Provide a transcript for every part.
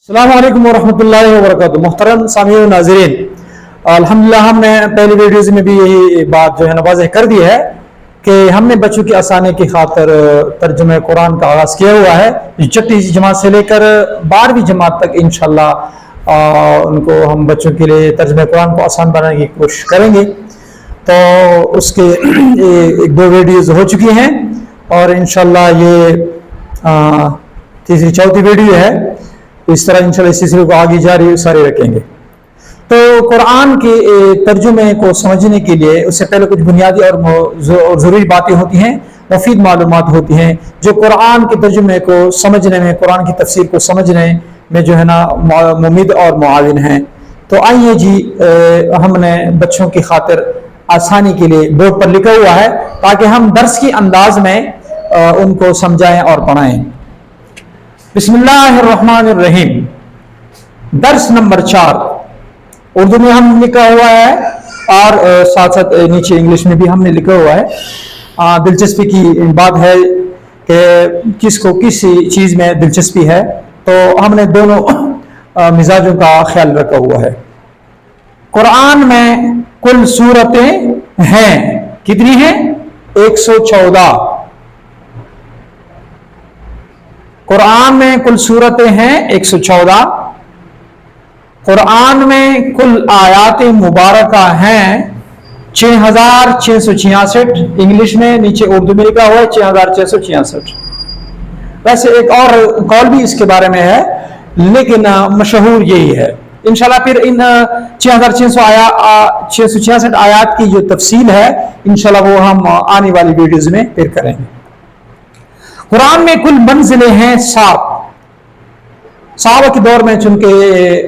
अस्सलामु अलैकुम वरहमतुल्लाहि वबरकातुहू। मुहतरम सामीउन नाज़रीन, अल्हम्दुलिल्लाह हमने पहली वीडियोज़ में भी यही बात जो है वाज़ेह कर दी है कि हमने बच्चों की आसानी की खातर तर्जुमे कुरान का आगाज़ किया हुआ है। छठी जमात से लेकर 12वीं जमात तक इंशाअल्लाह उनको हम बच्चों के लिए तर्जुमे कुरान को आसान बनाने की कोशिश करेंगे। तो उसके एक दो वीडियोज़ हो चुकी हैं और इंशाअल्लाह ये तीसरी चौथी वीडियो है। इस तरह इंशाअल्लाह इस सिलसिले को आगे जारी सारे रखेंगे। तो कुरान के तर्जुमे को समझने के लिए उससे पहले कुछ बुनियादी और ज़रूरी बातें होती हैं, मुफीद मालूमात होती हैं जो कुरान के तर्जुमे को समझने में, कुरान की तफसीर को समझने में जो है ना मुमीद और मुआविन हैं। तो आइए जी, हमने बच्चों की खातिर आसानी के लिए बोर्ड पर लिखा हुआ है ताकि हम दर्स की अंदाज में उनको समझाएं और पढ़ाएं। बिस्मिल्लाहिर्रहमानिर्रहीम। दर्स नंबर 4 उर्दू में हम लिखा हुआ है और साथ साथ नीचे इंग्लिश में भी हमने लिखा हुआ है। दिलचस्पी की बात है कि किसको किस चीज़ में दिलचस्पी है, तो हमने दोनों मिजाजों का ख्याल रखा हुआ है। कुरान में कुल सूरतें हैं, कितनी हैं? 114। कुरान में कुल सूरतें हैं 114। कुरान में कुल आयात मुबारका हैं 6666। इंग्लिश में नीचे उर्दू में लिखा हुआ है 6666। वैसे एक और कौल भी इसके बारे में है, लेकिन मशहूर यही है। इंशाल्लाह फिर इन 6666 आयात की जो तफसील है इंशाल्लाह वो हम आने वाली वीडियोज में फिर करेंगे। कुरान में कुल मंजिलें हैं 7। सहाबा के दौर में चूंकि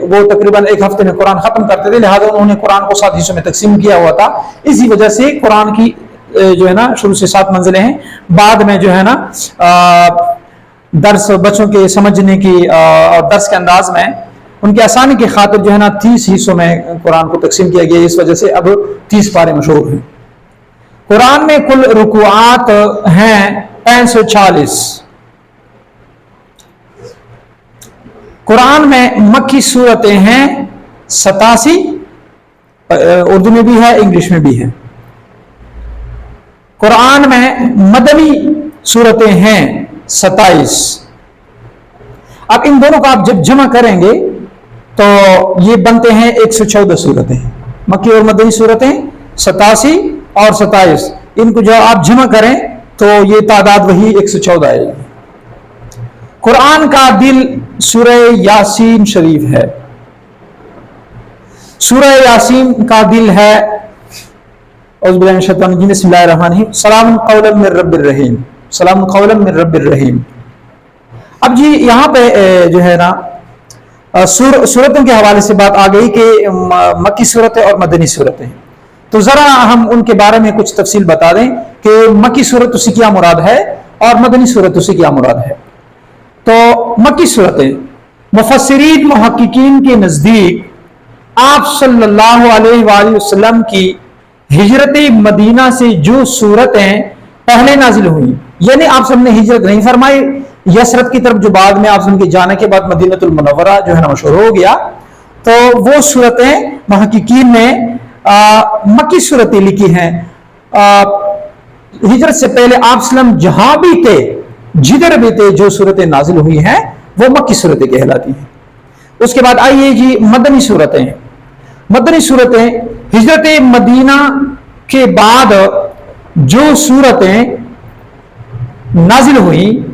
वो तकरीबन एक हफ्ते में कुरान खत्म करते थे, लिहाजा उन्होंने कुरान को 7 हिस्सों में तकसीम किया हुआ था। इसी वजह से कुरान की जो है ना शुरू से 7 मंजिलें हैं। बाद में जो है ना दर्स बच्चों के समझने की और दर्स के अंदाज में उनकी आसानी की खातिर जो है ना 30 हिस्सों में कुरान को तकसीम किया गया। इस वजह से अब 30 पारे मशहूर हैं। कुरान में कुल रुकुआत हैं 540। कुरान में मक्की सूरतें हैं 87। उर्दू में भी है, इंग्लिश में भी है। कुरान में मदनी सूरतें हैं 27। अब इन दोनों को आप जब जमा करेंगे तो ये बनते हैं 114 सूरतें। मक्की और मदनी सूरतें 87 और 27, इनको जो आप जमा करें तो ये तादाद वही 114 है। कुरान का दिल सूरह यासीन शरीफ है। सूरह यासीन का दिल है बिस्मिल्लाहिर्रहमानिर्रहीम, सलामुन कौलन मिर रब्बिर रहीम, सलामुन कौलन मिर रब्बिर रहीम। अब जी यहाँ पे जो है ना सूरतों के हवाले से बात आ गई कि मक्की सूरतें और मदनी सूरतें। तो जरा हम उनके बारे में कुछ तफसील बता दें कि मक्की सूरत उससे क्या मुराद है और मदनी सूरत उससे क्या मुराद है। तो मक्की सूरतें मुफस्सिरीन मुहक्किकीन के नजदीक आप सल्लल्लाहु अलैहि वसल्लम की हिजरत मदीना से जो सूरतें पहले नाजिल हुई, यानी आप सबने हिजरत नहीं फरमाई यसरत की तरफ, जो बाद में आप सबके जाने के बाद मदीनतुल मुनव्वरा जो है ना मशहूर हो गया, तो वो सूरतें मुहक्किकीन ने मक्की सूरतें लिखी हैं। हिजरत से पहले आप सल्लम जहां भी थे, जिधर भी थे, जो सूरतें नाजिल हुई हैं वो मक्की सूरतें कहलाती हैं। उसके बाद आइए जी मदनी सूरतें। मदनी सूरतें हिजरत मदीना के बाद जो सूरतें नाजिल हुई,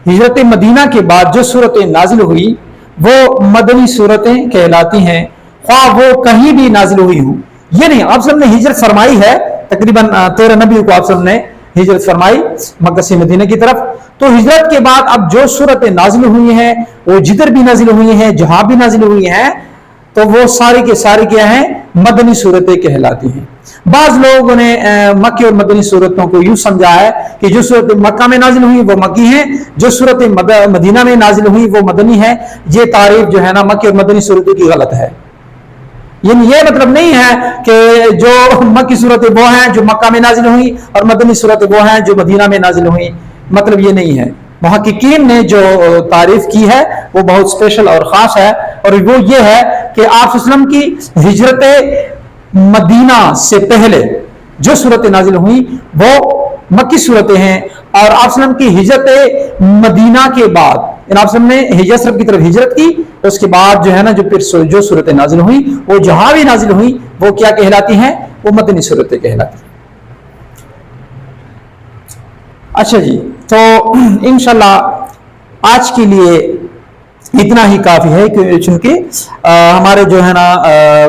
हिजरत मदीना के बाद जो सूरतें नाजिल हुई वो मदनी सूरतें कहलाती हैं, ख्वाह वो कहीं भी नाजिल हुई हो। ये नहीं आप सबने हिजरत फरमाई है, तकरीबन 13 नबी को आप सबने हिजरत फरमाई मक्का से मदीना की तरफ, तो हिजरत के बाद अब जो सूरतें नाजिल हुई हैं वो जिधर भी नाजिल हुई हैं, जहां भी नाजिल हुई हैं, तो वो सारी के सारी क्या हैं? मदनी सूरतें कहलाती हैं। बाज लोगों ने मक्की और मदनी सूरतों को यूं समझा है कि जो सूरत मक्का में नाजिल हुई वो मक्की है, जो सूरत मदीना में नाजिल हुई वो मदनी है। ये तारीफ जो है ना मक्की और मदनी सूरतों की गलत है। ये मतलब नहीं है कि जो मक्की सूरतें वो हैं जो मक्का में नाजिल हुई और मदनी सूरतें वो हैं जो मदीना में नाजिल हुई, मतलब ये नहीं है। मुहक्किकीन ने जो तारीफ की है वो बहुत स्पेशल और ख़ास है, और वो ये है कि आप वसल्लम की हिजरत मदीना से पहले जो सूरतें नाजिल हुई वो मक्की सूरतें हैं, और आप वसल्लम की हिजरत मदीना के बाद आप वसल्लम ने यसरब की तरफ हिजरत की, तो उसके बाद जो है ना जो जो सूरतें नाजिल हुई वो जहां भी नाजिल हुई वो क्या कहलाती हैं, वो मदनी सूरतें कहलाती हैं। अच्छा जी, तो इंशाल्लाह आज के लिए इतना ही काफ़ी है, क्योंकि हमारे जो है ना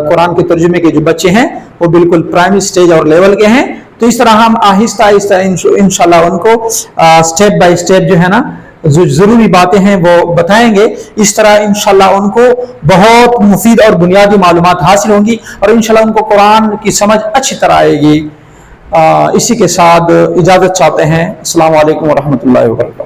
कुरान के तर्जुमे के जो बच्चे हैं वो बिल्कुल प्राइमरी स्टेज और लेवल के हैं, तो इस तरह हम आहिस्ता आहिस्ता इंशाल्लाह उनको स्टेप बाय स्टेप जो है ना जो ज़रूरी बातें हैं वो बताएंगे। इस तरह इंशाल्लाह उनको बहुत मुफीद और बुनियादी मालूमात हासिल होंगी और इंशाल्लाह उनको कुरान की समझ अच्छी तरह आएगी। इसी के साथ इजाज़त चाहते हैं। अस्सलामु अलैकुम व रहमतुल्लाहि व बरकातहू।